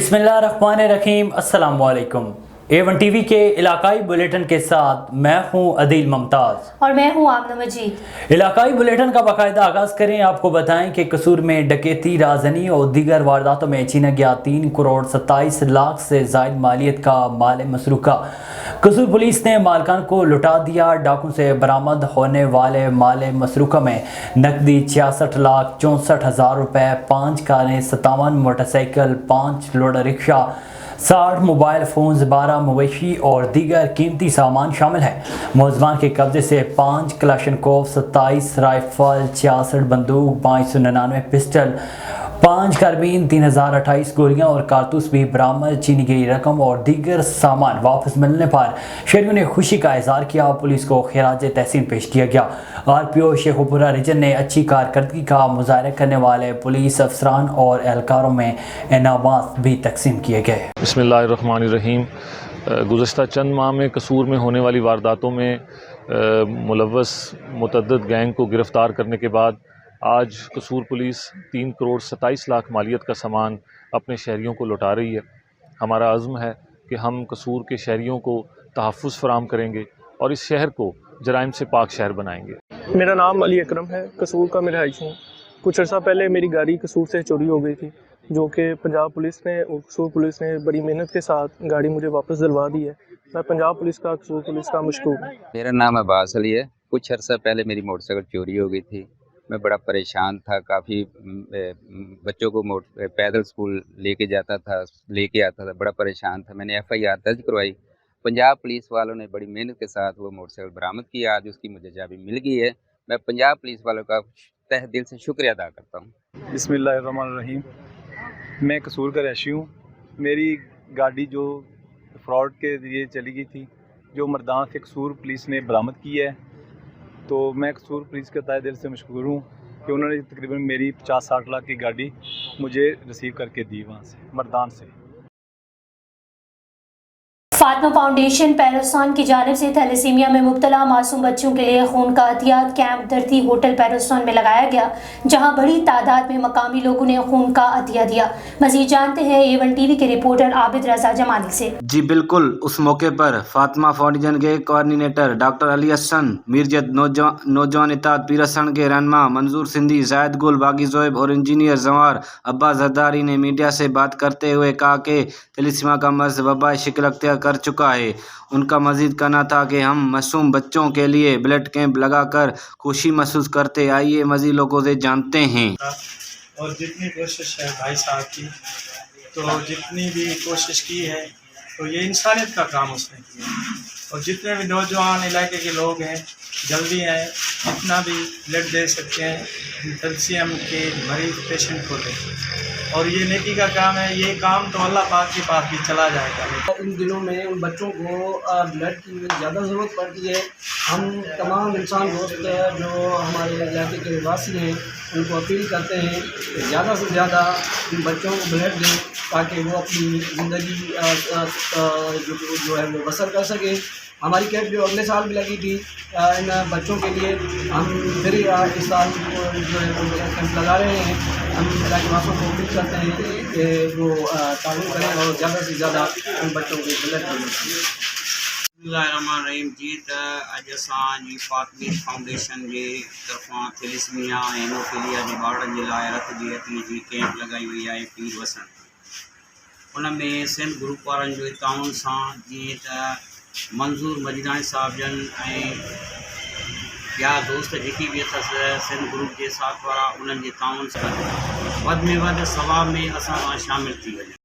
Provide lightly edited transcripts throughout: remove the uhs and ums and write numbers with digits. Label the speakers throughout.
Speaker 1: बिस्मिल्लाहिर्रहमानिर्रहीम। अस्सलाम वालेकुम। A1 टीवी के इलाकाई बुलेटिन के साथ मैं हूं अदील मुमताज़
Speaker 2: और मैं हूं आमना मजीद।
Speaker 1: इलाकाई बुलेटिन का बाकायदा आगाज़ करें। आपको बताएं कि कसूर में डकैती, राजनी और दीगर वारदातों में छीना गया 3 करोड़ 27 लाख से ज़ायद मालियत का माल मसरूका। कसूर पुलिस ने मालकान को लुटा दिया। डाकू से बरामद होने वाले माल मसरूका में नकदी 66,64,000 रुपये, 5 कारें, 57 motorcycle, 5 loader rickshaw, 60 mobile phones, 12 मवेशी और दीगर कीमती सामान शामिल है। मुलज़मान के कब्जे से 5 कलाशनकोव, 27 राइफल, 66 बंदूक, 599 पिस्टल, 5 कारबीन, 3028 गोलियां और कारतूस भी बरामद। चीनी गई रकम और दीगर सामान वापस मिलने पर शहरियों ने खुशी का इजहार किया। पुलिस को खिराज तहसीन पेश किया गया। RPO शेखुपुरा रीजन ने अच्छी कारकर्दगी का मुजाहरा करने वाले पुलिस अफसरान और एहलकारों में इनामात भी तकसीम किए गए।
Speaker 3: बिस्मिल्लाहिर्रहमानिर्रहीम। गुज़श्ता चंद माह में कसूर में होने वाली वारदातों में मुलव्वस मुतअद्दिद गैंग को गिरफ़्तार करने के बाद आज कसूर पुलिस 3 करोड़ 27 लाख मालियत का सामान अपने शहरियों को लौटा रही है। हमारा अज़्म है कि हम कसूर के शहरियों को तहफ़्फ़ुज़ फ़राहम करेंगे और इस शहर को जराइम से पाक शहर बनाएंगे।
Speaker 4: मेरा नाम अली अकरम है, कसूर का मैं रहायशी हूँ। कुछ अर्सा पहले मेरी गाड़ी कसूर से चोरी हो गई थी, जो कि पंजाब पुलिस ने और कसूर पुलिस ने बड़ी मेहनत के साथ गाड़ी मुझे वापस दिलवा दी है। मैं पंजाब पुलिस का, कसूर पुलिस का मशकूर हूँ।
Speaker 5: मेरा नाम अब्बास अली है। कुछ अर्सा पहले मेरी मोटरसाइकिल चोरी हो गई थी। मैं बड़ा परेशान था। काफ़ी बच्चों को पैदल स्कूल लेके आता था। बड़ा परेशान था। मैंने FIR दर्ज करवाई। पंजाब पुलिस वालों ने बड़ी मेहनत के साथ वो मोटरसाइकिल बरामद की। आज उसकी मुझे चाबी मिल गई है। मैं पंजाब पुलिस वालों का तहे दिल से शुक्रिया अदा करता हूँ।
Speaker 6: बिस्मिल्लाहिर्रहमानिर्रहीम। मैं कसूर का रहायशी हूँ। मेरी गाड़ी जो फ्रॉड के ज़रिए चली गई थी, जो मर्दान से कसूर पुलिस ने बरामद की है, तो मैं कसूर पुलिस के तहे दिल से मशकूर हूँ कि उन्होंने तकरीबन मेरी 50-60 लाख की गाड़ी मुझे रिसीव करके दी वहाँ से, मर्दान से।
Speaker 2: फातिमा फाउंडेशन पैरोस्टान की जानिब से थैलेसीमिया में मुब्तला मासूम बच्चों के लिए खून का अतिया कैंप धरती होटल पैरोस्टान में लगाया गया, जहां बड़ी तादाद में मकामी लोगों ने खून का अतिया दिया। मज़ीद जानते हैं A1 टीवी के रिपोर्टर आबिद रजा जमानी से।
Speaker 7: जी बिल्कुल, उस मौके पर फातिमा फाउंडेशन के कोऑर्डिनेटर डॉक्टर अली हसन, मीरजत नौजवान इत्तेहाद पीरसन के रहनुमा मंजूर सिंधी, जायद गुल, बागी ज़ोएब और इंजीनियर जवार अब्बास जरदारी ने मीडिया से बात करते हुए कहा कि थैलेसीमिया का मर्ज वबा शिकल अख्तियार कर चुका है। उनका मजीद कहना था कि हम मासूम बच्चों के लिए ब्लड कैंप लगाकर खुशी महसूस करते। आइए मजीद लोगों से जानते हैं।
Speaker 8: और जितनी कोशिश है भाई साहब की, तो जितनी भी कोशिश की है, तो ये इंसानियत का काम उसने किया। और जितने भी नौजवान इलाके के लोग हैं, जल्दी आए, जितना भी ब्लड दे सकते हैं थैलेसीमिया के मरीज पेशेंट को दे। और ये नेकी का काम है। ये काम तो अल्लाह पाक के पास भी चला जाएगा।
Speaker 9: इन दिनों में उन बच्चों को ब्लड की ज़्यादा ज़रूरत पड़ती है। हम तमाम इंसान दोस्त जो हमारे इलाके के निवासी हैं, उनको अपील करते हैं कि ज़्यादा से ज़्यादा इन बच्चों को ब्लड दें, ताकि वो अपनी ज़िंदगी जो है वो बसर कर सकें। हमारी कैंप जो अगले साल भी लगी थी इन बच्चों के लिए, हम फिर इस साल जो है वो कैंप लगा रहे हैं। हम इलाके वासियों को अपील करते हैं कि वो ताउन करें और ज़्यादा से ज़्यादा उन बच्चों को ब्लड दें।
Speaker 10: बिस्मिल्लाहिर्रहमानिर्रहीम। जी अॼु असांजी फातिमा फाउंडेशन जे तरफ़ां थैलेसीमिया ऐं हेमोफीलिया जे ॿारनि जे लाइ रत जी अतिए जी कैंप लॻाई वई आहे पीर वसन। उन में सिंध ग्रुप वारनि जो ताउन सां जीअं त मंज़ूर मजदानी साहब जन ऐं ॿिया दोस्त जेके बि अथसि सिंध ग्रुप जे साथ वारा, उन्हनि जे ताउन सां वधि में वधि सवाब में असां शामिल थी वञूं।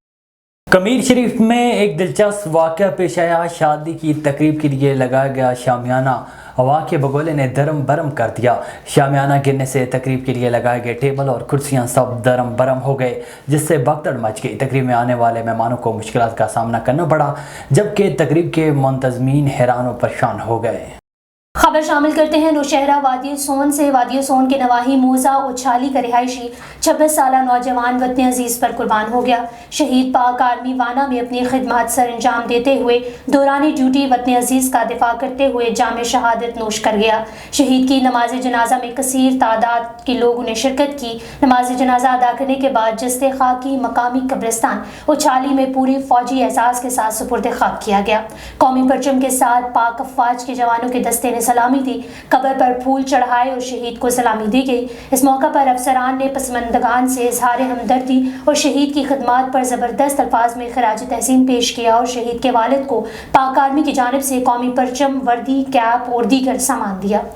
Speaker 1: कमीर शरीफ में एक दिलचस्प वाक़या पेश आया। शादी की तकरीब के लिए लगाया गया शामियाना हवा के बगोले ने दरम बरम कर दिया। शामियाना गिरने से तकरीब के लिए लगाए गए टेबल और कुर्सियां सब दरम बरम हो गए, जिससे भगदड़ मच गई। तकरीब में आने वाले मेहमानों को मुश्किलात का सामना करना पड़ा, जबकि तकरीब के मुंतज़मीन हैरान और परेशान हो गए।
Speaker 2: खबर शामिल करते हैं नौशहरा वादी सोन से। वादी सोन के नवाही मोजा उछाली का रिहायशी 26 साला नौजवान वतन अजीज़ पर कुर्बान हो गया। शहीद पाक आर्मी वाना में अपनी खिदमत सर अंजाम देते हुए दौरान ड्यूटी वतन अजीज़ का दिफा करते हुए जाम शहादत नोश कर गया। शहीद की नमाज जनाजा में कसीर तादाद के लोगों ने शिरकत की। नमाज जनाजा अदा करने के बाद जस्ते खाकी मकामी कब्रिस्तान उछाली में पूरे फौजी एहसास के साथ सुपुर्द खाक किया गया। कौमी परचम के साथ पाक अफवाज के जवानों के दस्ते ने सलामी दी। कब्र पर फूल चढ़ाए और शहीद को सलामी दी गई। इस मौका पर अफसरान ने पसमंदगान से इजहार हमदर्दी और शहीद की खिदमत पर ज़बरदस्त अल्फाज में खराज तहसीन पेश किया और शहीद के वालिद को पाक आर्मी की जानिब से कौमी परचम, वर्दी, कैप और दीगर सामान दिया।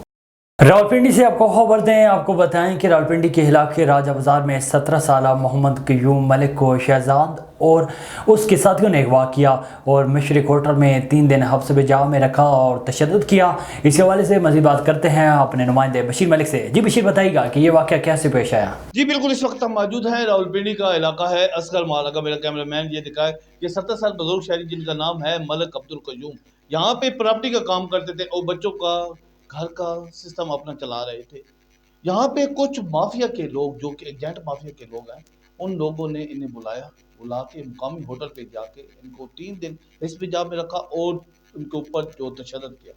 Speaker 1: रावलपिंडी से आपको खबर दें, आपको बताएं कि रावलपिंडी के इलाके राजा बाजार में 17 साला मोहम्मद क्यूम मलिक को शहजाद और उसके साथियों ने अगवा किया और मशरक होटल में 3 दिन हब्स बजाव में रखा और तशद्दुद किया। इस हवाले से मज़ीद बात करते हैं अपने नुमाइंदे बशीर मलिक से। जी बशीर, बताइएगा कि ये वाक़या कैसे पेश आया?
Speaker 11: जी बिल्कुल, इस वक्त हम मौजूद हैं रावलपिंडी का इलाका है असगर माला का। मेरा कैमरामैन ये दिखाए कि 17 साल बुजुर्ग शहरी जिनका नाम है मलिक अब्दुल क्यूम, यहाँ पे प्रॉपर्टी का काम करते थे और बच्चों का घर का सिस्टम अपना चला रहे थे। यहाँ पे कुछ माफिया के लोग जो कि एजेंट माफिया के लोग हैं, उन लोगों ने इन्हें बुला के मुकामी होटल पे जाके इनको 3 दिन हिस्ब में रखा और उनके ऊपर जो तशद्दुद किया।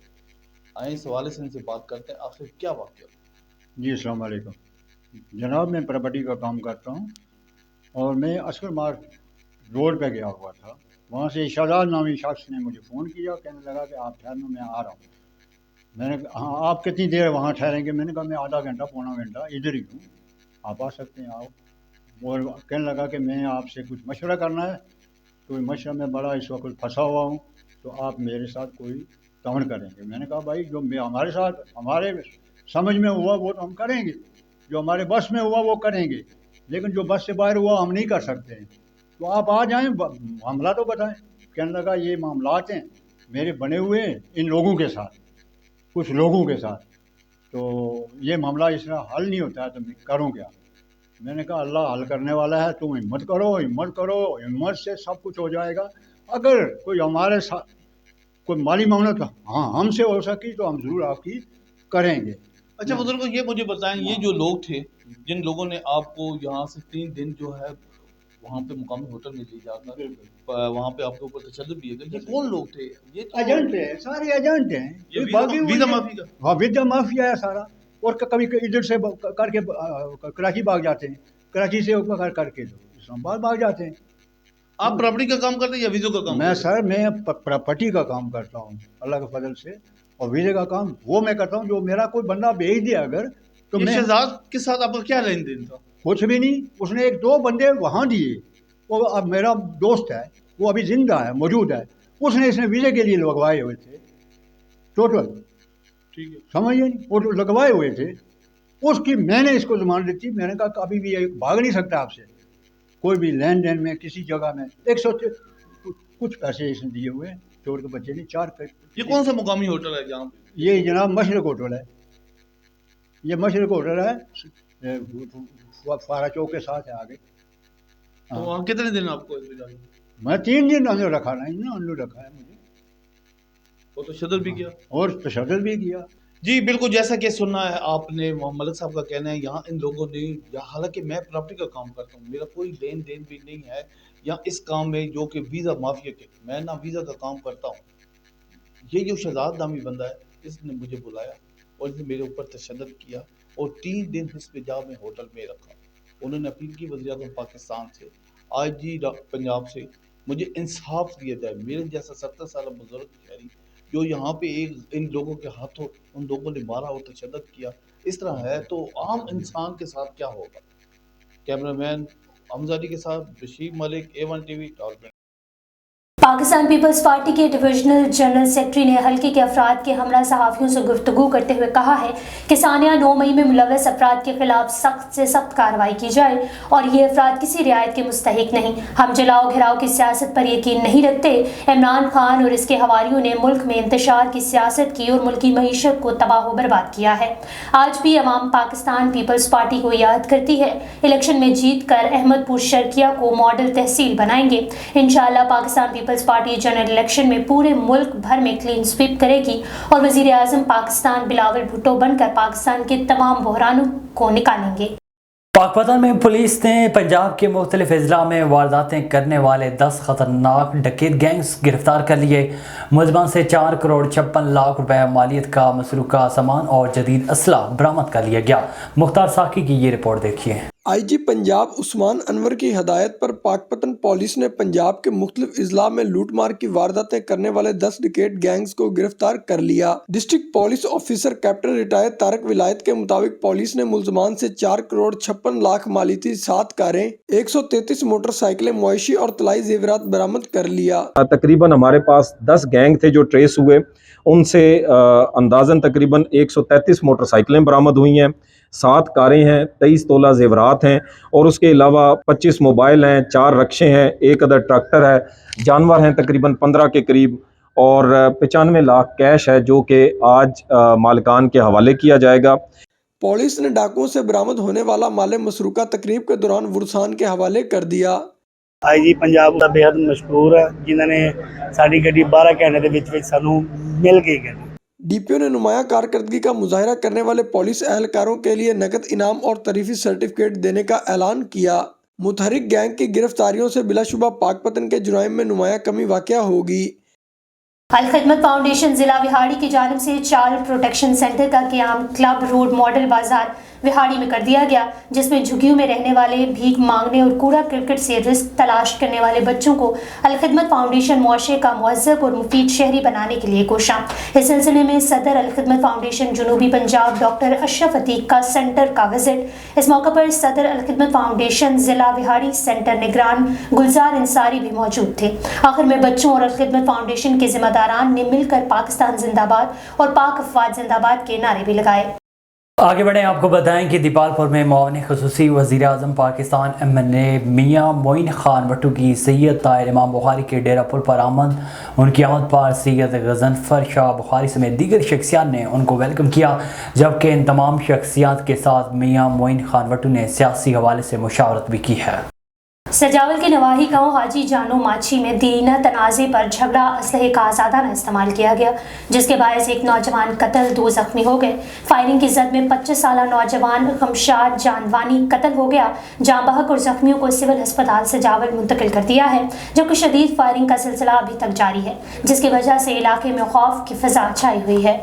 Speaker 11: आए इस हवाले से इनसे बात करते हैं, आखिर क्या वाक़या।
Speaker 12: जी अस्सलाम वालेकुम जनाब, मैं प्रॉपर्टी का काम करता हूँ और मैं अस्कर मार्ग रोड पे गया हुआ था। वहाँ से शहजाद नामी शख्स ने मुझे फ़ोन किया, कहने लगा कि आप ठहरो, मैं आ रहा हूँ। मैंने कहा हाँ, आप कितनी देर वहाँ ठहरेंगे? मैंने कहा मैं आधा घंटा पौना घंटा इधर ही हूँ, आप आ सकते हैं, आओ। और कहने लगा कि मैं आपसे कुछ मशवरा करना है, तो मशवरा में बड़ा इस वक्त फंसा हुआ हूँ, तो आप मेरे साथ कोई ताउन करेंगे? मैंने कहा भाई जो हमारे साथ हमारे समझ में हुआ वो तो हम करेंगे, जो हमारे बस में हुआ वो करेंगे, लेकिन जो बस से बाहर हुआ हम नहीं कर सकते हैं, तो आप आ जाएँ, मामला तो बताएं। कहने लगा ये मामलात हैं मेरे बने हुए इन लोगों के साथ, कुछ लोगों के साथ, तो ये मामला इस तरह हल नहीं होता है, तो मैं करूँ क्या? मैंने कहा अल्लाह हल करने वाला है, तुम हिम्मत करो, हिम्मत करो, हिम्मत से सब कुछ हो जाएगा। अगर कोई हमारे साथ कोई माली मामला तो हाँ हमसे हो सकी तो हम ज़रूर आपकी करेंगे।
Speaker 11: अच्छा बुजुर्गों, ये मुझे बताएं, ये जो लोग थे जिन लोगों ने आपको यहाँ से 3 दिन जो है वहाँ पे मुकामी होटल में ले जाकर वहाँ पे आपके ऊपर तशद्दुद भी है, ये कौन लोग थे? ये तो
Speaker 12: एजेंट है, सारे एजेंट हैं,
Speaker 11: ये वीज़ा माफी का।
Speaker 12: हाँ, वीज़ा माफिया है सारा। और कभी इधर से करके कराची भाग जाते हैं, कराची से करके इस्लामाबाद भाग जाते हैं।
Speaker 11: आप प्रॉपर्टी का काम करते हैं या वीज़ा का काम?
Speaker 12: मैं प्रॉपर्टी का काम करता हूँ अल्लाह के फजल से, और वीज़े का काम वो मैं करता हूँ जो मेरा कोई बंदा भेज दिया अगर, तो मैं।
Speaker 11: शहजाद के साथ आपका क्या लेन देन था?
Speaker 12: कुछ भी नहीं, उसने 1-2 बंदे वहाँ दिए, वो अब मेरा दोस्त है, वो अभी जिंदा है, मौजूद है, उसने इसने वीज़े के लिए लगवाए हुए थे टोटल,
Speaker 11: ठीक है,
Speaker 12: समझिए नहीं, वो लगवाए हुए थे। उसकी मैंने इसको ज़मानत दी थी, मैंने कहा कभी भी ये भाग नहीं सकता आपसे, कोई भी लेन देन में किसी जगह में। 100 कुछ पैसे इसने दिए हुए हैं, चोर के बच्चे ने 4 पैसे।
Speaker 11: ये कौन सा मुकामी होटल है जहाँ पे?
Speaker 12: ये जनाब मशरक होटल है, ये मशरक होटल है, फारा चौक के साथ है आगे।
Speaker 11: तो वहाँ कितने दिन आपको?
Speaker 12: मैं 3 दिन अंदर रखा ना, अंदर रखा है मुझे,
Speaker 11: वो तशद्दुद भी किया
Speaker 12: और तशद्दुद भी किया।
Speaker 11: जी बिल्कुल, जैसा कि सुनना है आपने, मलिक साहब का कहना है यहाँ इन लोगों ने, हालांकि मैं प्रॉपर्टी का काम करता हूँ, मेरा कोई लेन देन भी नहीं है या इस काम में जो कि वीज़ा माफिया के, मैं ना वीज़ा का काम करता हूँ। ये जो शहजाद नामी बंदा है, इसने मुझे बुलाया और इसने मेरे ऊपर तशद्दुद किया और 3 दिन हिस्ब में होटल में रखा। उन्होंने अपील की वज़ीर-ए-आज़म पाकिस्तान से, आईजी पंजाब से, मुझे इंसाफ दिया जाए। मेरे जैसा 17 साल बुजुर्ग शहरी जो यहाँ पे इन लोगों के हाथों उन लोगों ने मारा और तशद्दुद किया, इस तरह है तो आम इंसान के साथ क्या होगा? कैमरामैन हमजादी के साथ Bashir Malik, A1 TV, Rawalpindi.
Speaker 2: Pakistan peoples party के डिविजनल जनरल सेक्रेटरी ने हल्के के अफराद के हमला सहाफ़ियों से गुफ्तगू करते हुए कहा है कि सानिया 9 मई में मुलव्वस अफराद के खिलाफ सख्त से सख्त कार्रवाई की जाए और ये अफराद किसी रियायत के मुस्तहिक नहीं। हम जलाओ घिराव की सियासत पर यकीन नहीं रखते। इमरान खान और इसके हवारियों ने मुल्क में इंतशार की सियासत की और मुल्की मईशत को तबाह बर्बाद किया है। आज भी अवाम पाकिस्तान पीपल्स पार्टी को याद करती है। इलेक्शन में जीत कर अहमदपुर शर्किया को मॉडल तहसील बनाएंगे। इंशाअल्लाह Pakistan peoples peoples party general election में पूरे मुल्क भर में क्लीन स्वीप करेगी और वजीर आजम पाकिस्तान बिलावल भुट्टो बनकर पाकिस्तान के तमाम बहरानों को निकालेंगे।
Speaker 1: पाकपतन में पुलिस ने पंजाब के मुख्तलिफ अजला में वारदातें करने वाले 10 खतरनाक डकैत गैंग्स गिरफ्तार कर लिए। मुलजमान से 4 करोड़ 56 लाख रुपए मालियत का मसरूका सामान और जदीद असला बरामद कर लिया गया। मुख्तार साकी की ये रिपोर्ट देखिए।
Speaker 13: आईजी पंजाब उस्मान अनवर की हदायत पर पाकपतन पुलिस ने पंजाब के मुख्तलिफ इजला में लूटमार की वारदातें करने वाले 10 डकैत गैंग्स को गिरफ्तार कर लिया। District police officer captain retired Tariq Wilayat के मुताबिक पुलिस ने मुलजमान से 4 करोड़ 56 लाख मालियती 7 कारें, 133 मोटरसाइकिलें, मुआशी और तलाई जेवरात बरामद कर लिया।
Speaker 14: तकरीबन हमारे पास 10 गैंग थे जो ट्रेस हुए, उनसे अंदाजन तकरीबन 133 मोटरसाइकिलें बरामद हुई हैं, 7 कारें हैं, 23 तोला जेवरात हैं और उसके अलावा 25 मोबाइल हैं, 4 रक्शे हैं, 1 अदर ट्रैक्टर है, जानवर हैं तकरीबन 15 के करीब और 95 लाख कैश है जो कि आज मालिकान के हवाले किया जाएगा।
Speaker 13: पुलिस ने डाकुओं से बरामद होने वाला माल मसरूका तकरीब के दौरान वुरसान के हवाले कर दिया।
Speaker 15: आईजी पंजाब का बेहद मशहूर है जिन्होंने साड़ी गड्डी 12 घंटे के विच सानू मिल गई गड्डी।
Speaker 13: डीपीओ ने नुमाया कारकर्दगी का मुजाहरा करने वाले पुलिस एहलकारों के लिए नकद इनाम और तरीफी सर्टिफिकेट देने का ऐलान किया। मुतहरिक गैंग की गिरफ्तारियों से बिलाशुबा पाकपतन के जुराइम में नुमाया कमी वाक़या होगी।
Speaker 2: अल खिदमत फाउंडेशन जिला विहाड़ी की जानिब से चाइल्ड प्रोटेक्शन सेंटर का क़याम क्लब रोड मॉडल बाजार विहाड़ी में कर दिया गया, जिसमें झुग्गियों में रहने वाले, भीख मांगने और कूड़ा क्रिकेट से रिस्क तलाश करने वाले बच्चों को अल खिदमत फाउंडेशन मुआशरे का मुहज़्ज़ब और मुफीद शहरी बनाने के लिए कोशा। इस सिलसिले में सदर अल खिदमत फाउंडेशन जनूबी पंजाब डॉक्टर अशरफ अतीक का सेंटर का विजिट। इस मौके पर सदर अल खिदमत फाउंडेशन जिला विहाड़ी सेंटर निगरान गुलजार अंसारी भी मौजूद थे। आखिर में बच्चों और अल खिदमत फाउंडेशन के जिम्मेदारान ने मिलकर पाकिस्तान जिंदाबाद और पाक अफवाज जिंदाबाद के नारे भी लगाए।
Speaker 1: आगे बढ़े, आपको बताएं कि दीपालपुर में मुआविन खुसूसी वज़ीर आज़म पाकिस्तान MNA मियाँ मोइन खान भट्टू की सैयद ताहिर इमाम बुखारी के डेरा पुल पर आमद। उनकी आमद पर सैयद गज़नफ़र शाह बुखारी समेत दीगर शख्सियात ने उनको वेलकम किया, जबकि इन तमाम शख्सियात के साथ मियाँ मोइन खान भट्टू ने सियासी हवाले से मुशावरत भी की है।
Speaker 2: सजावल के नवाही गांव हाजी जानो माछी में दीना तनाज़े पर झगड़ा असलहे का आज़ादाना इस्तेमाल किया गया, जिसके बायस एक नौजवान कत्ल, 2 जख्मी हो गए। फायरिंग की जद में 25 साला नौजवान गमशाद जानवानी कत्ल हो गया। जाँ बहक और जख्मियों को सिविल अस्पताल सजावल मुंतकिल कर दिया है, जबकि शदीद फायरिंग का सिलसिला अभी तक जारी है, जिसकी वजह से इलाके में खौफ की फ़िज़ा छाई हुई है।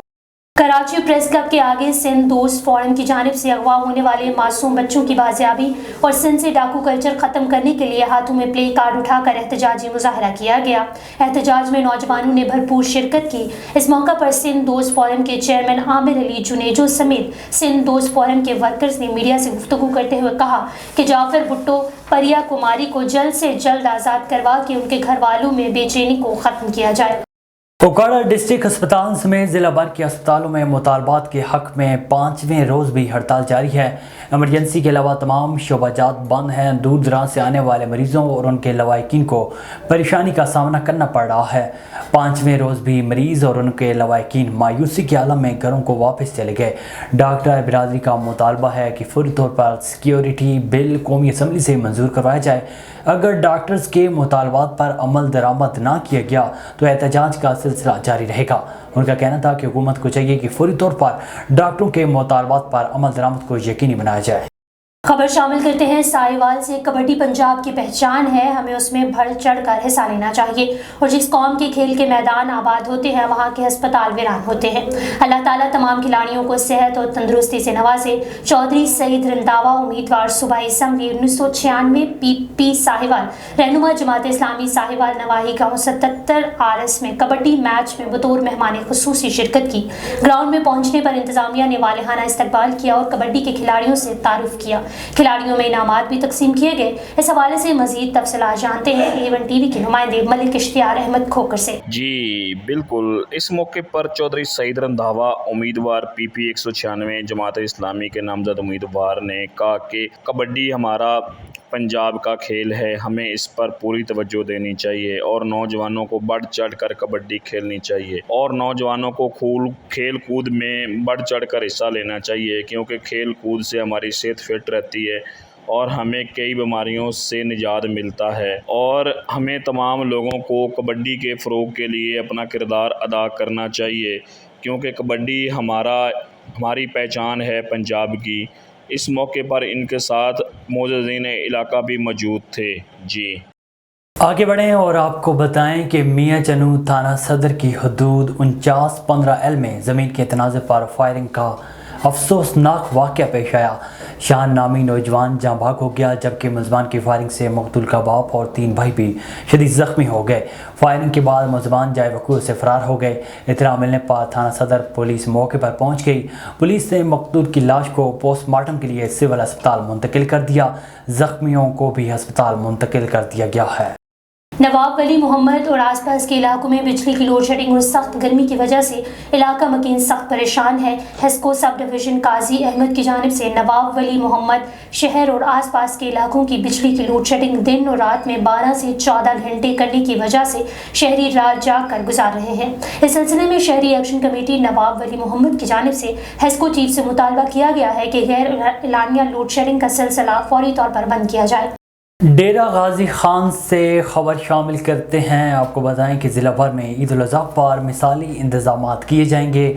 Speaker 2: कराची प्रेस क्लब के आगे सिंध दोस्त फोरम की जानिब से अगवा होने वाले मासूम बच्चों की बाजियाबी और सिंध से डाकू कल्चर ख़त्म करने के लिए हाथों में प्ले कार्ड उठाकर एहतजाजी मुजाहरा किया गया। एहतजाज में नौजवानों ने भरपूर शिरकत की। इस मौका पर सिंध दोस्त फोरम के चेयरमैन आमिर अली जुनेजो समेत सिंध दोस्त फोरम के वर्कर्स ने मीडिया से गुफ्तगू करते हुए कहा कि जाफर भुट्टो परिया कुमारी को जल्द से जल्द आज़ाद करवा के उनके घर वालों में बेचैनी को ख़त्म किया जाए।
Speaker 1: कुपवाड़ा डिस्ट्रिक्ट अस्पताल समेत जिला भर के अस्पतालों में मुतालबात के हक में 5वें रोज़ भी हड़ताल जारी है। इमरजेंसी के अलावा तमाम शोबाजात बंद हैं। दूर दराज से आने वाले मरीजों और उनके लवाकिन को परेशानी का सामना करना पड़ रहा है। 5वें रोज़ भी मरीज़ और उनके लवाकिन मायूसी के आलम में घरों को वापस चले गए। डॉक्टर बिरादरी का मुतालबा है कि फौरी तौर पर सिक्योरिटी बिल कौमी असम्बली से मंजूर करवाया जाए। अगर डॉक्टर्स के मुतालबात पर अमल दरामद ना किया गया तो एहतजाज का सिलसिला जारी रहेगा। उनका कहना था कि हुकूमत को चाहिए कि फौरी तौर पर डॉक्टरों के मुतालबात पर अमल दरामद को यकीनी बनाया जाए।
Speaker 2: खबर शामिल करते हैं साहिवाल से। कबड्डी पंजाब की पहचान है, हमें उसमें बढ़ चढ़ कर हिस्सा लेना चाहिए और जिस कौम के खेल के मैदान आबाद होते हैं वहाँ के अस्पताल वीरान होते हैं। अल्लाह ताला तमाम खिलाड़ियों को सेहत और तंदुरुस्ती से नवाजे। चौधरी सईद रंधावा उम्मीदवार सूबाई असम्बली 1996 PP साहिवाल रहनुमा जमात इस्लामी साहिवाल नवाही गाँव 77 RS में कबड्डी मैच में बतौर मेहमान खुसूसी शिरकत की। ग्राउंड में पहुँचने पर इंतजामिया ने वालेहाना इस्तकबाल किया और कबड्डी के खिलाड़ियों से तारुफ किया। खिलाड़ियों में इनामात भी तकसीम किए गए। इस हवाले से मजीद तफसीलात जानते हैं A1 TV के नुमाइंदे मलिक इश्तियार अहमद खोकर से।
Speaker 16: जी बिल्कुल, इस मौके पर चौधरी सईद रंधावा उम्मीदवार PP 196 जमात इस्लामी के नामजद उम्मीदवार ने कहा कि कबड्डी हमारा पंजाब का खेल है, हमें इस पर पूरी तवज्जो देनी चाहिए और नौजवानों को बढ़ चढ़ कर कबड्डी खेलनी चाहिए और नौजवानों को खेल कूद में बढ़ चढ़ कर हिस्सा लेना चाहिए, क्योंकि खेल कूद से हमारी सेहत फिट रहती है اور ہمیں کئی بیماریوں سے نجات ملتا ہے، اور ہمیں تمام لوگوں کو کبڈی کے فروغ کے لیے اپنا کردار ادا کرنا چاہیے، کیونکہ کبڈی ہماری پہچان ہے پنجاب کی۔ اس موقع پر ان کے ساتھ معززین علاقہ بھی موجود تھے۔ جی
Speaker 1: آگے بڑھیں اور آپ کو بتائیں کہ میاں چنو تھانہ صدر کی حدود 4915L میں زمین کے تنازع پر فائرنگ کا افسوسناک واقعہ پیش آیا۔ شان نامی نوجوان جاں بحق ہو گیا، جبکہ ملزمان کی فائرنگ سے مقتول کا باپ اور 3 بھائی بھی شدید زخمی ہو گئے۔ فائرنگ کے بعد ملزمان جائے وقوع سے فرار ہو گئے۔ اطلاع ملنے پر تھانہ صدر پولیس موقع پر پہنچ گئی۔ پولیس نے مقتول کی لاش کو پوسٹ مارٹم کے لیے سول اسپتال منتقل کر دیا، زخمیوں کو بھی ہسپتال منتقل کر دیا گیا ہے۔
Speaker 2: نواب ولی محمد اور آس پاس کے علاقوں میں بجلی کی لوڈ شیڈنگ اور سخت گرمی کی وجہ سے علاقہ مکین سخت پریشان ہے۔ ہیسکو سب ڈویژن قاضی احمد کی جانب سے نواب ولی محمد شہر اور آس پاس کے علاقوں کی بجلی کی لوڈ شیڈنگ دن اور رات میں 12 سے 14 گھنٹے کرنے کی وجہ سے شہری رات جاگ کر گزار رہے ہیں۔ اس سلسلے میں شہری ایکشن کمیٹی نواب ولی محمد کی جانب سے ہیسکو چیف سے مطالبہ کیا گیا ہے کہ غیر اعلانیہ لوڈ شیڈنگ کا سلسلہ فوری طور پر بند کیا جائے۔
Speaker 1: ڈیرہ غازی خان سے خبر شامل کرتے ہیں۔ آپ کو بتائیں کہ ضلع بھر میں عید الاضحیٰ پر مثالی انتظامات کیے جائیں گے۔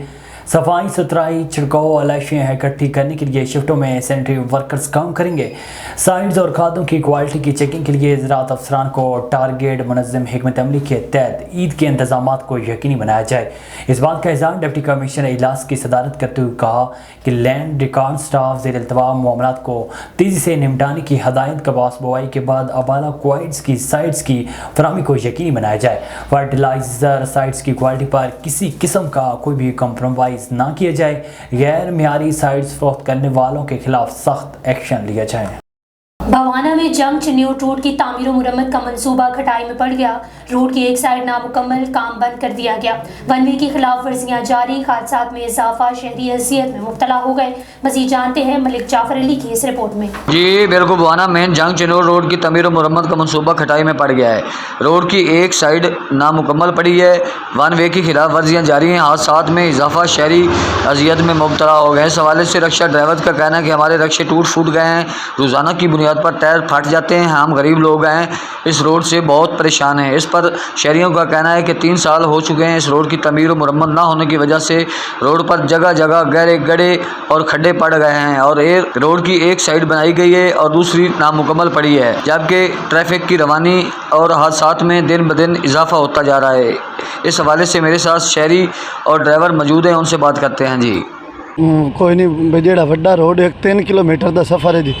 Speaker 1: صفائی ستھرائی، چھڑکاؤ، علائشیں اکٹھی کرنے کے لیے شفٹوں میں سینیٹری ورکرز کام کریں گے۔ سائنس اور کھادوں کی کوالٹی کی چیکنگ کے لیے زراعت افسران کو ٹارگیٹ منظم حکمت عملی کے تحت عید کے انتظامات کو یقینی بنایا جائے۔ اس بات کا اظہار ڈپٹی کمشنر اجلاس کی صدارت کرتے ہوئے کہا کہ لینڈ ریکارڈ سٹاف زیر التواء معاملات کو تیزی سے نمٹانے کی ہدایت، کپاس بوائی کے بعد ابالا کوائڈز کی سائٹس کی فراہمی کو یقینی بنایا جائے۔ فرٹیلائزر سائٹس کی کوالٹی پر کسی قسم کا کوئی بھی کمپرومائز نہ کیا جائے۔ غیر معیاری سائٹس فروخت کرنے والوں کے خلاف سخت ایکشن لیا جائے۔
Speaker 2: بھوانہ میں جنگ چنیوٹ روڈ کی تعمیر و مرمت کا منصوبہ کھٹائی میں پڑ گیا۔ روڈ کی ایک سائڈ نامکمل، کام بند کر دیا گیا۔ ون وے کی خلاف ورزیاں جاری، حادثات میں اضافہ، شہری اذیت میں مبتلا ہو گئے۔ مزید جانتے ہیں ملک جعفر علی کی اس رپورٹ میں۔
Speaker 17: جی بالکل، بھوانہ میں جنگ چنیوٹ روڈ کی تعمیر و مرمت کا منصوبہ کھٹائی میں پڑ گیا ہے۔ روڈ کی ایک سائڈ نامکمل پڑی ہے، ون وے کی خلاف ورزیاں جاری ہیں، حادثات میں اضافہ، شہری اذیت میں مبتلا ہو گئے۔ اس حوالے سے رکشہ ڈرائیور کا کہنا ہے کہ ہمارے رکشے ٹوٹ پھوٹ گئے ہیں، روزانہ کی بنیاد پر ٹائر پھٹ جاتے ہیں، ہم غریب لوگ ہیں، اس روڈ سے بہت پریشان ہیں۔ اس پر شہریوں کا کہنا ہے کہ 3 سال ہو چکے ہیں، اس روڈ کی تعمیر و مرمت نہ ہونے کی وجہ سے روڈ پر جگہ جگہ گہرے گڑھے اور کھڈے پڑ گئے ہیں، اور روڈ کی ایک سائڈ بنائی گئی ہے اور دوسری نامکمل پڑی ہے، جبکہ ٹریفک کی روانی اور حادثات میں دن بدن اضافہ ہوتا جا رہا ہے۔ اس حوالے سے میرے ساتھ شہری اور ڈرائیور موجود ہیں، ان سے بات کرتے ہیں۔ جی
Speaker 18: کوئی نہیں، جہاں وڈا روڈ 3 کلومیٹر کا سفر ہے جی،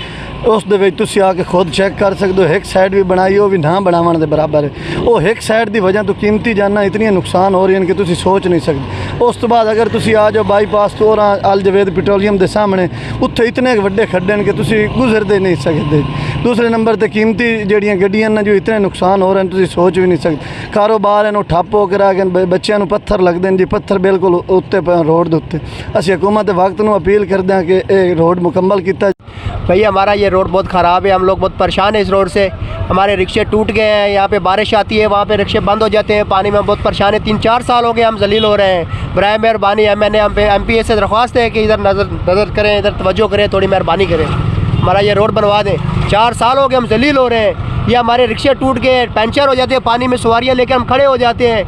Speaker 18: اس تھی آ کے خود چیک کر سکتے ہو۔ ایک سائڈ بھی بنائی وہ بھی نہ بناون دے برابر ہے۔ وہ ایک سائڈ دی وجہ تو قیمتی جانا اتنی نقصان ہو رہی ہیں کہ تھی سوچ نہیں سکتے۔ اس تو بعد اگر تھی آ جاؤ بائی پاس تو ال جوید پیٹرولیم دے سامنے، اتنے اتنے وڈے کھڈے ہیں کہ تھی گزرتے نہیں سکتے۔ دوسرے نمبر تے قیمتی جہاں گڈیاں جو اتنے نقصان ہو رہے ہیں تھی سوچ بھی نہیں سکتے۔ کاروبار ہیں وہ ٹھپ ہو کے رہ گئے، بچوں کو پتھر لگتے ہیں جی، پتھر بالکل اتنے پہ روڈ دے اتنے۔ اسی حکومت وقت نو اپیل کرتے ہیں کہ یہ روڈ مکمل کیتا۔
Speaker 19: بھئی ہمارا یہ روڈ بہت خراب ہے، ہم لوگ بہت پریشان ہیں اس روڈ سے، ہمارے رکشے ٹوٹ گئے ہیں، یہاں پہ بارش آتی ہے وہاں پہ رکشے بند ہو جاتے ہیں، پانی میں بہت پریشان ہیں۔ 3-4 سال ہو گئے ہم ذلیل ہو رہے ہیں۔ برائے مہربانی ایم پی اے سے درخواست ہے کہ ادھر نظر کریں، ادھر توجہ کریں، تھوڑی مہربانی کریں، ہمارا یہ روڈ بنوا دیں۔ 4 سال ہو گئے ہم ذلیل ہو رہے ہیں، یہ ہمارے رکشے ٹوٹ گئے، پنچر ہو جاتے ہیں، پانی میں سواریاں لے کے ہم کھڑے ہو جاتے ہیں،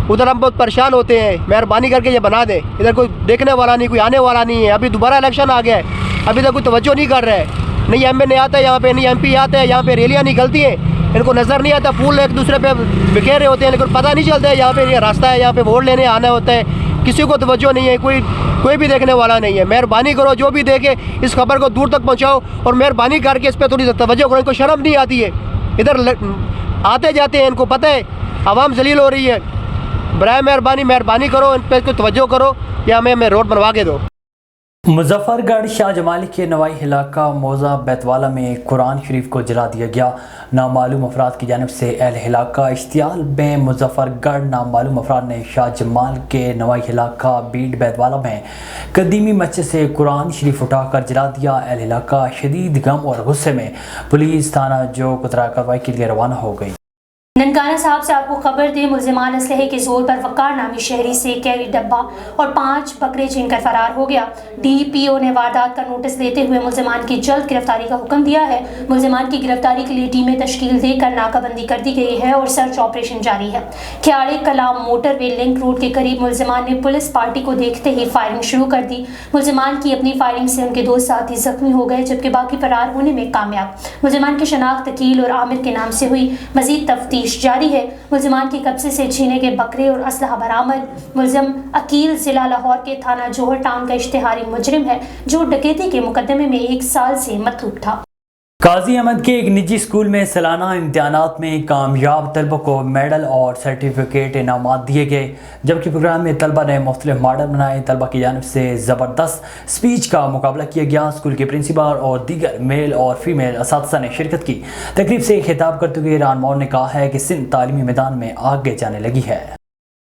Speaker 19: ادھر ہم بہت پریشان ہوتے ہیں۔ مہربانی کر کے یہ بنا دیں، ادھر کوئی دیکھنے والا نہیں، کوئی آنے والا نہیں ہے۔ ابھی دوبارہ الیکشن آ گیا ہے، ابھی تک کوئی توجہ نہیں کر رہا ہے، نہیں ایم این اے آتا ہے یہاں پہ، نہیں ایم پی آتا ہے یہاں پہ، ریلیاں نکلتی ہیں، ان کو نظر نہیں آتا، پھول ایک دوسرے پہ بکھیر رہے ہوتے ہیں، لیکن پتہ نہیں چلتا ہے یہاں پہ یہ راستہ ہے، یہاں پہ ووٹ لینے آنا ہوتا ہے، کسی کو توجہ نہیں ہے، کوئی بھی دیکھنے والا نہیں ہے۔ مہربانی کرو، جو بھی دیکھے اس خبر کو دور تک پہنچاؤ، اور مہربانی کر کے اس پہ تھوڑی توجہ کرو، ان کو شرم نہیں آتی ہے، ادھر آتے جاتے ہیں، ان کو پتہ ہے عوام ذلیل ہو رہی ہے، برائے مہربانی کرو، ان پہ توجہ کرو، یا ہمیں روڈ بنوا کے دو۔
Speaker 1: مظفر گڑھ شاہ جمالی کے نوائی علاقہ موضع بیت والا میں قرآن شریف کو جلا دیا گیا۔ نامعلوم افراد کی جانب سے اہل علاقہ اشتعال میں مظفر گڑھ نامعلوم افراد نے شاہ جمال کے نوائی علاقہ بیٹ بیت والا میں قدیمی مسجد سے قرآن شریف اٹھا کر جلا دیا۔ اہل علاقہ شدید غم اور غصے میں پولیس تھانہ جو کترا کارروائی کے لیے روانہ ہو گئی۔
Speaker 2: ननकाना साहब से आपको खबर दें, मुल्जिमान असलहे के जोर पर वकार नामी शहरी से कैरी डब्बा और 5 बकरे छीनकर फरार हो गया। DPO ने वारदात का नोटिस देते हुए मुल्जिमान की जल्द गिरफ्तारी का हुक्म दिया है। मुल्जिमान की गिरफ्तारी के लिए टीमें तश्कील देकर नाकाबंदी कर दी गई है और सर्च ऑपरेशन जारी है। खियाड़े कलाम मोटरवे लिंक रोड के करीब मुल्जिमान ने पुलिस पार्टी को देखते ही फायरिंग शुरू कर दी। मुल्जिमान की अपनी फायरिंग से उनके 2 साथी जख्मी हो गए, जबकि बाकी फरार होने में कामयाब। मुल्जिमान की शनाख्त अकील और आमिर के नाम से हुई, मजीद तफ्तीश जारी है। मुल्जिमान के कब्जे से छीने के बकरे और असलहा बरामद। मुल्जिम अकील जिला लाहौर के थाना जोहर टाउन का इश्तिहारी मुजरिम है, जो डकैती के मुकदमे में 1 साल से मतरूक था।
Speaker 1: काजी अहमद के एक निजी स्कूल में सालाना इम्तिहानात में कामयाब तलबों को मेडल और सर्टिफिकेट इनामात दिए गए, जबकि प्रोग्राम में तलबा ने मुख्तलिफ मॉडल बनाए। तलबा की जानिब से ज़बरदस्त स्पीच का मुकाबला किया गया। स्कूल के प्रिंसिपल और दीगर मेल और फीमेल असातिज़ा ने शिरकत की। तकरीब से खिताब करते हुए रान मौर ने कहा है कि सिंध तालीमी मैदान में आगे जाने लगी है।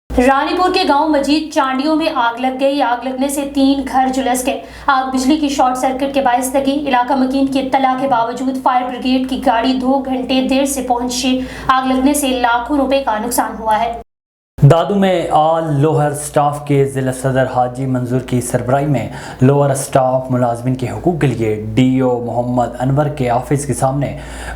Speaker 2: रानीपुर के गांव मजीद चांडियों में आग लग गई। आग लगने से 3 घर झुलस गए। आग बिजली की शॉर्ट सर्किट के बायस लगी। इलाका मकीन की इत्तला के बावजूद फायर ब्रिगेड की गाड़ी 2 घंटे देर से पहुंची। आग लगने से लाखों रुपए का नुकसान हुआ है।
Speaker 1: दादू में आल लोअर स्टाफ के ज़िला सदर हाजी मंजूर की सरबराही में लोअर स्टाफ मुलाजमिन के हुकूक के लिए DO मोहम्मद अनवर के ऑफिस के सामने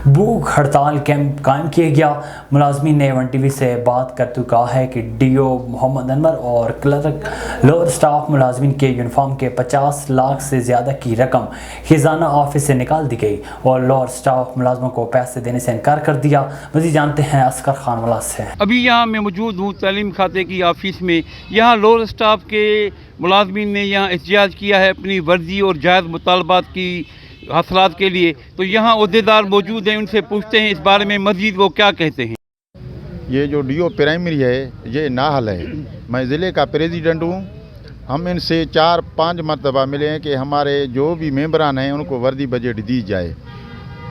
Speaker 1: भूख हड़ताल कैंप कायम किया गया। मुलाजमिन ने 1TV से बात करते कहा है कि DO मोहम्मद अनवर और क्लर्क लोअर स्टाफ मुलाजमिन के यूनिफॉर्म के 50 लाख से ज़्यादा की रकम खजाना ऑफिस से निकाल दी गई और लोअर स्टाफ मुलाजमों को पैसे देने से इनकार कर दिया। मज़ीद जानते हैं असगर खान वाला से।
Speaker 20: अभी यहाँ मैं मौजूद हूँ तालीम खाते की ऑफिस में। यहाँ लोअर स्टाफ के मुलाजमीन ने यहाँ एहतजाज किया है अपनी वर्दी और जायज़ मुतालबात की हासिलात के लिए। तो यहाँ अहदेदार मौजूद हैं, उनसे पूछते हैं इस बारे में मज़ीद वो क्या कहते हैं।
Speaker 21: ये जो DO प्राइमरी है ये नाहल है। मैं ज़िले का प्रेसिडेंट हूँ। हम इनसे 4-5 मरतबा मिले हैं कि हमारे जो भी मेंबरान हैं उनको वर्दी बजट दी जाए,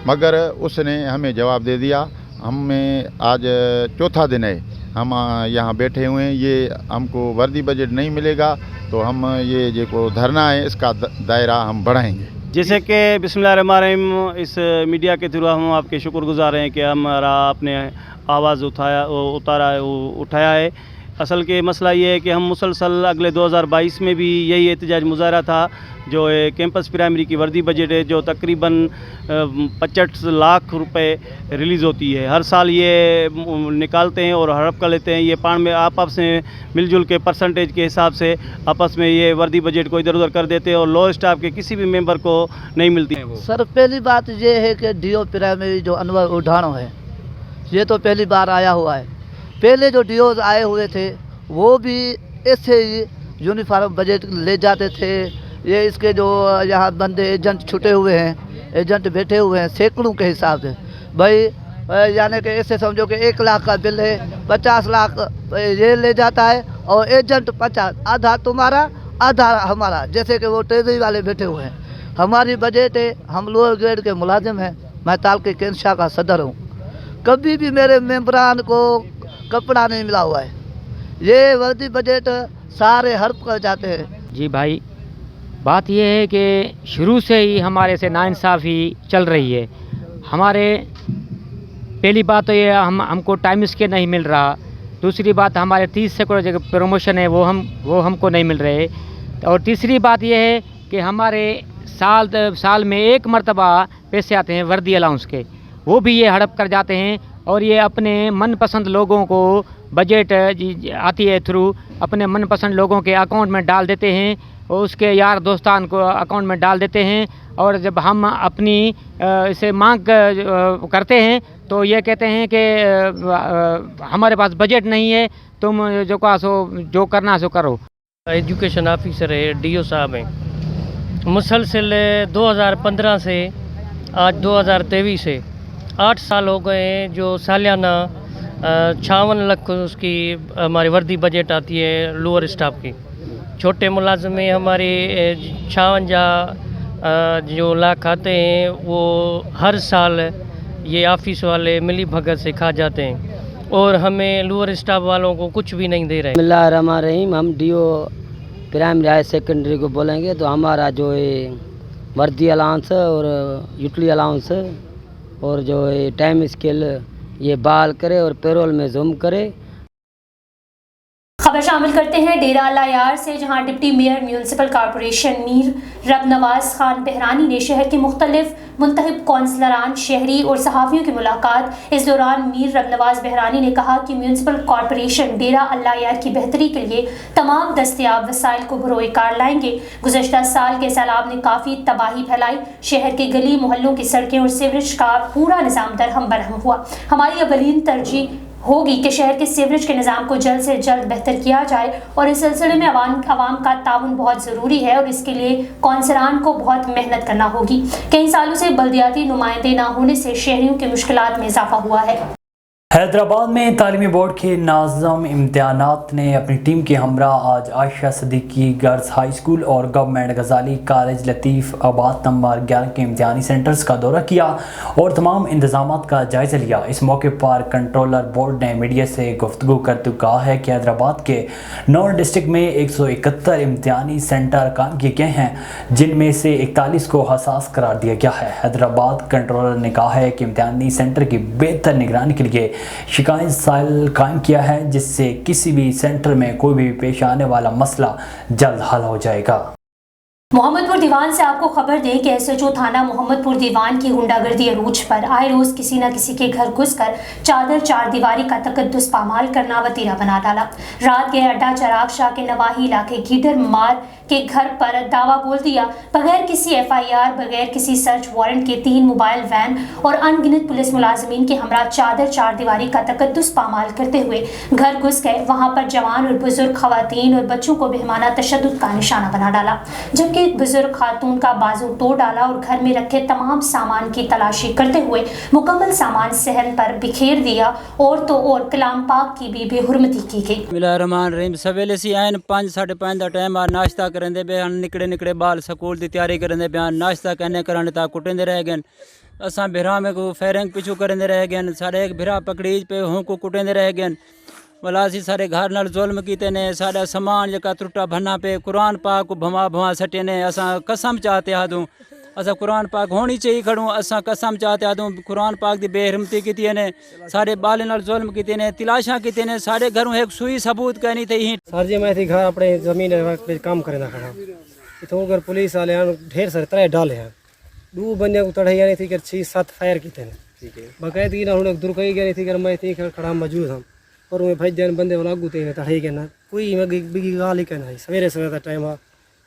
Speaker 21: मगर उसने हमें जवाब दे दिया। हमें आज 4था दिन है, हम यहाँ बैठे हुए हैं। ये हमको वर्दी बजट नहीं मिलेगा तो हम ये जो धरना है इसका दायरा हम बढ़ाएंगे।
Speaker 22: जैसे कि बिस्मिल्लाहिर्रहमानिर्रहीम, इस मीडिया के थ्रू हम आपके शुक्रगुजार हैं कि हमारा आपने आवाज़ उठाया है। असल के मसला ये है कि हम मुसलसल अगले 2022 में भी यही एहतजाज मुजाहरा था। जो कैंपस प्राइमरी की वर्दी बजट है जो तकरीबन 25 लाख रुपए रिलीज़ होती है, हर साल ये निकालते हैं और हड़प कर लेते हैं। ये पान में आपस में मिलजुल के परसेंटेज के हिसाब से आपस में ये वर्दी बजट को इधर उधर कर देते हैं और लो स्टाफ के किसी भी मेंबर को नहीं मिलती है।
Speaker 23: सर पहली बात ये है कि DO प्राइमरी जो अनवर उठानो है ये तो पहली बार आया हुआ है। पहले जो DOs आए हुए थे वो भी ऐसे ही यूनिफॉर्म बजट ले जाते थे। ये इसके जो यहाँ बंदे एजेंट छुटे हुए हैं, एजेंट बैठे हुए हैं सैकड़ों के हिसाब से। भाई यानी कि ऐसे समझो कि 1 लाख का बिल है, 50 लाख ये ले जाता है और एजेंट 50, आधा तुम्हारा आधा हमारा, जैसे कि वो ट्रेजरी वाले बैठे हुए हैं। हमारी बजट है, हम लोअर ग्रेड के मुलाजिम हैं। मैं तालके केंद्र का सदर हूँ। कभी भी मेरे मेंबरान को कपड़ा नहीं मिला हुआ है। ये वर्दी बजट सारे हड़प कर जाते हैं।
Speaker 24: जी भाई, बात यह है कि शुरू से ही हमारे से नाइंसाफ़ी चल रही है। हमारे पहली बात तो ये हमको टाइम इसके नहीं मिल रहा। दूसरी बात हमारे 30 से जो प्रमोशन है वो हमको नहीं मिल रहे। और तीसरी बात ये है कि हमारे साल में 1 मरतबा पैसे आते हैं वर्दी अलाउंस के, वो भी ये हड़प कर जाते हैं और ये अपने मनपसंद लोगों को बजट आती है थ्रू अपने मनपसंद लोगों के अकाउंट में डाल देते हैं और उसके यार दोस्तान को अकाउंट में डाल देते हैं। और जब हम अपनी इसे मांग करते हैं तो ये कहते हैं कि हमारे पास बजट नहीं है, तुम जो करना सो करो।
Speaker 25: एजुकेशन ऑफिसर है DO साहब हैं। मुसलसल 2015 से आज 2023 से 8 साल हो गए हैं जो सालाना 56 लाख उसकी हमारी वर्दी बजट आती है लोअर स्टाफ की। छोटे मुलाजिम में हमारे 56 जो लाख आते हैं वो हर साल ये ऑफिस वाले मिली भगत से खा जाते हैं और हमें लोअर स्टाफ वालों को कुछ भी नहीं दे रहे।
Speaker 26: बिस्मिल्लाहिर्रहमानिर्रहीम, हम DO प्राइमरी हायर सेकेंडरी को बोलेंगे तो हमारा जो है वर्दी अलाउंस और यूटिलिटी अलाउंस और जो है टाइम स्केल ये बहाल करे और पेरोल में जुम करे।
Speaker 2: खबर शामिल करते हैं डेरा अल्लाह यार से, जहां deputy mayor municipal corporation Mir Rabnawaz Khan Bahrani ने शहर के मुख्तलिफ मुंतखब कौंसलरान, शहरी और सहाफ़ियों की मुलाकात। इस दौरान मीर रबनवाज बहरानी ने कहा कि म्यूनसिपल कॉरपोरेशन डेरा अल्लाह यार की बेहतरी के लिए तमाम दस्तयाब वसाइल को बरोए कार लाएंगे। गुज़श्ता साल के सैलाब ने काफ़ी तबाही फैलाई, शहर के गली मोहल्लों की सड़कें और सीवरेज का पूरा निज़ाम दरहम बरहम हुआ। हमारी अवलीन तरजीह होगी कि शहर के सीवरेज के निज़ाम को जल्द से जल्द बेहतर किया जाए और इस सिलसिले में आवाम का ताउन बहुत ज़रूरी है और इसके लिए कौंसलान को बहुत मेहनत करना होगी। कई सालों से बल्दियाती नुमाइंदे ना होने से शहरियों की मुश्किलात में इजाफा हुआ है।
Speaker 1: हैदराबाद में तालीमी बोर्ड के नाज़िम इम्तिहानात ने अपनी टीम के हमरा आज Ayesha Siddiqui girls high school और गवर्नमेंट गजाली कॉलेज लतीफ़ आबाद नंबर 11 के इम्तिहानी सेंटर्स का दौरा किया और तमाम इंतजामात का जायज़ा लिया। इस मौके पर कंट्रोलर बोर्ड ने मीडिया से गुफ्तगू करते कहा है कि हैदराबाद के 9 डिस्ट्रिक्ट में 171 इम्तिहानी सेंटर कायम किए गए हैं, जिनमें से 41 को हसास करार दिया गया है। हैदराबाद कंट्रोलर ने कहा है कि इम्तिहानी सेंटर की बेहतर निगरानी के लिए शिकायत साइल कायम किया है, जिससे किसी भी सेंटर में कोई भी पेश आने वाला मसला जल्द हल हो जाएगा।
Speaker 2: मोहम्मदपुर दीवान से आपको खबर दें कि एसएचओ थाना मोहम्मदपुर दीवान की गुंडागर्दी अरूज पर आए रोज किसी न किसी के घर घुसकर चादर चार दीवारी का तकद्दुस पामाल करना वतीरा बना डाला। रात के अड्डा चराग शाह के नवाही इलाके गीडर मार के घर पर दावा बोल दिया, बगैर किसी एफआईआर, बगैर किसी सर्च वारंट के 3 मोबाइल वैन और अनगिनत पुलिस मुलाजमीन के हमरा चादर चार दीवारी का तकद्दुस पामाल करते हुए घर घुस गए। वहां पर जवान और बुजुर्ग, खवातीन और बच्चों को बेहमाना तशद्दुद का निशाना बना डाला, जबकि एक बुजुर्ग खातून का बाजू तोड़ डाला और घर में रखे तमाम सामान की तलाशी करते हुए मुकम्मल सामान सहन पर बिखेर दिया। और तो और कलाम पाक की भी बेहुरमती की गई।
Speaker 23: बिस्मिल्लाहिर्रहमानिर्रहीम। सवेले सी आए 5-5:30 का टाइम आ नाश्ता करने बयान, निकड़े निकड़े बाल स्कूल की तैयारी करने बयान, नाश्ता कहने कराने तक कुटेंदे रह गए। असा भिरा में को फेरेंग पिछू करते रह गए, सारे एक भिरा पकड़ीज पे हों को कुटेंदे रह गए। भला असी सारे घर नाल जुल्म कीते ने, सारा समान जका त्रुटा भन्ना पे कुरान पाक को भमा भमा सटे ने। असा कसम चाहते आदूँ असा कुरान पाक होनी चाहिए खड़ूँ, असा कसम चाहते आदूँ कुरान पाक की बेरहमती की ने, सारे बाले नाल जुल्म कीते ने, तिलाशा कीते ने, सारे घरों एक सुई सबूत कहनी थी।
Speaker 3: सर जी मैं थी घर अपने जमीन पे काम करे ना खड़ा इतों अगर पुलिस वाले ढेर सारे तरह डाले हैं, 2 बंदे को तड़े यानी थी कर 6-7 फायर कीते ने बाकायदगी ना उन्हें दूर कही गई थी कर मैं थी खड़ा मौजूद हम और मैं भाई जन बंदे लागू थे तड़े के ना कोई बिगी गाल ही कहना सवेरे सवेरे टाइम आ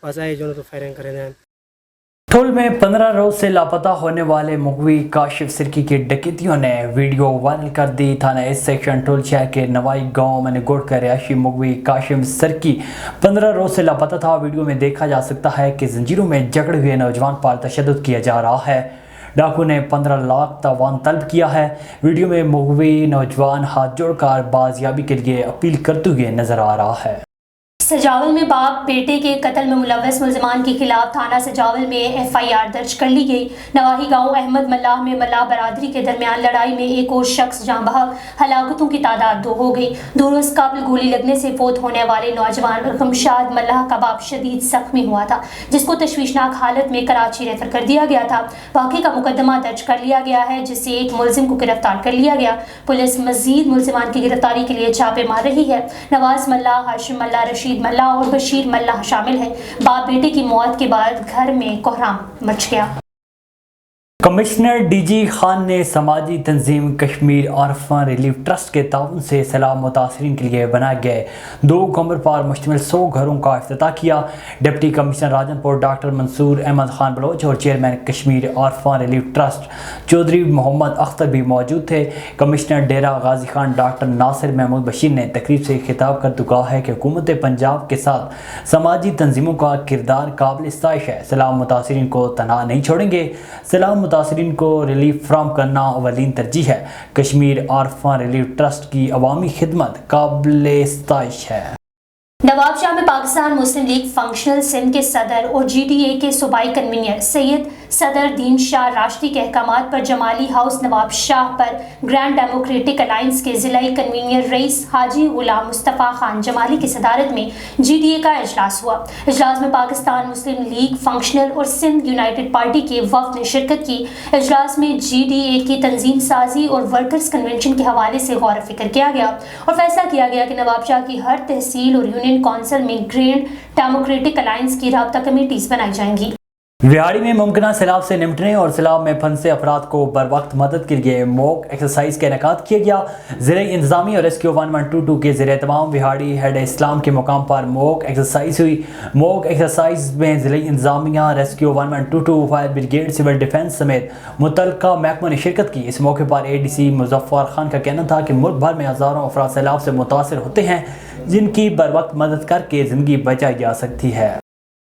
Speaker 3: पास आए जो तो फायरिंग करे।
Speaker 1: ठुल में 15 रोज से लापता होने वाले मुगवी काशिफ सिरकी की डकैतियों ने वीडियो वायरल कर दी। थाना एस सेक्शन ठुल शहर के नवाई गांव में गुड़ का रिहायशी मुगवी काशिफ सिरकी 15 रोज से लापता था। वीडियो में देखा जा सकता है कि जंजीरों में जकड़े हुए नौजवान पर तशद्दुद किया जा रहा है। डाकू ने 15 लाख तावान तलब किया है। वीडियो में मुगवी नौजवान हाथ जोड़कर बाजियाबी के लिए अपील करते हुए नजर आ रहा है।
Speaker 2: सजावल में बाप बेटे के कत्ल में मुलव्वस मुल्ज़िमान के खिलाफ थाना सजावल में एफआईआर दर्ज कर ली गई। नवाही गांव अहमद मल्लाह में मल्लाह बरादरी के दरमियान लड़ाई में एक और शख्स जाँ बहक, हलाकतों की तादाद 2 हो गई। 2 रोज कबल गोली लगने से फोत होने वाले नौजवान गमशाद मल्लाह का बाप शदीद जख्मी हुआ था, जिसको तशवीशनाक हालत में कराची रेफर कर दिया गया था। वाक़े का मुकदमा दर्ज कर लिया गया है, जिससे एक मुलजिम को गिरफ्तार कर लिया गया। पुलिस मजीद मुल्ज़िमान की गिरफ्तारी के लिए छापे मार रही है। नवाज मल्लाह, हाशिम मल्लाह, रशीद मल्लाह और बशीर मल्लाह शामिल हैं। बाप बेटे की मौत के बाद घर में कोहराम मच गया।
Speaker 1: कमिश्नर डीजी खान ने समाजी तंजीम कश्मीर ऑर्फन रिलीफ ट्रस्ट के ताउन से सैलाब मुतासरीन के लिए बनाए गए 2 कमर पर मुश्तमिल 100 घरों का इफ्तिताह किया। Deputy commissioner Rajanpur doctor Mansoor Ahmed Khan Baloch और chairman Kashmir orphan relief trust Chaudhry Mohammad Akhtar भी मौजूद थे। कमिश्नर डेरा गाजी खान डॉक्टर नासिर महमूद बशीर ने तकरीब से खिताब कर कहा है कि हुकूमत पंजाब के साथ समाजी तंजीमों का किरदार काबिल इस्ताइश है। सैलाब मुतासरीन को तनहा नहीं छोड़ेंगे। सैलाब मुतासरीन को रिलीफ फ्राहम करना अवलीन तरजीह है। कश्मीर ऑर्फन रिलीफ ट्रस्ट की अवामी खिदमत काबिल इस्ताइश है।
Speaker 2: नवाबशाह में पाकिस्तान मुस्लिम लीग फंक्शनल सिंध के सदर और GDA के सूबाई कन्वीनर सैयद सदर दीन शाह राष्ट्रीय के अहकामात पर जमाली हाउस नवाबशाह पर ग्रैंड डेमोक्रेटिक अलायंस के जिलाई कन्वीनर रईस हाजी गुलाम मुस्तफ़ा खान जमाली की सदारत में GDA का इजलास हुआ। इजलास में पाकिस्तान मुस्लिम लीग फंक्शनल और सिंध यूनाइटेड पार्टी के वफ्द ने शिरकत की। इजलास में GDA की तंजीम साजी और वर्कर्स कन्वेंशन के हवाले से गौर फिक्र किया गया और फैसला किया गया कि नवाबशाह की हर तहसील और यूनियन कौंसिल में ग्रैंड डेमोक्रेटिक अलायंस की राब्ता कमेटीज बनाई जाएंगी।
Speaker 1: विहाड़ी में मुमकिन सैलाब से निपटने और सैलाब में फंसे अफराद को बर वक्त मदद के लिए मॉक एक्सरसाइज का इनेकाद किया गया। ज़िले इंतजामी और रेस्क्यू 1122 के ज़रिए तमाम विहाड़ी हेड इस्लाम के मुकाम पर मॉक एक्सरसाइज हुई। मॉक एक्सरसाइज में ज़िले इंतजामिया, rescue 1122, fire brigade, civil defence समेत मुतल्लिका महकमों ने शिरकत की। इस मौके पर ADC मुजफ्फर खान का कहना था कि मुल्क भर में हज़ारों अफराद सैलाब से मुतासर होते हैं, जिनकी बर वक्त मदद करके ज़िंदगी बचाई जा सकती है।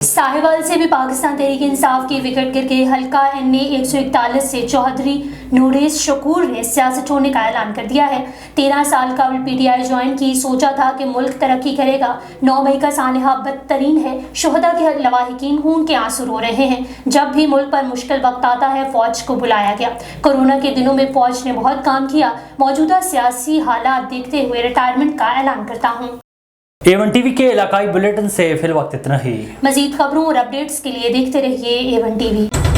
Speaker 2: साहिवाल से भी पाकिस्तान तहरीक इंसाफ के विकेट गिर के हल्का NA 141 से चौधरी नूरेश शकूर ने सियासत छोड़ने का ऐलान कर दिया है। 13 साल कबल PTI ज्वाइन की, सोचा था कि मुल्क तरक्की करेगा। 9 मई का सानहा बदतरीन है। शुहदा के लवाहिकीन खून के आंसू रो रहे हैं। जब भी मुल्क पर मुश्किल वक्त आता है फौज को बुलाया गया। कोरोना के दिनों में फौज ने बहुत काम किया। मौजूदा सियासी हालात देखते हुए रिटायरमेंट का ऐलान करता हूँ।
Speaker 1: A1 TV के इलाकाई बुलेटिन से फिल वक्त इतना ही।
Speaker 2: मजीद खबरों और अपडेट्स के लिए देखते रहिए A1 TV।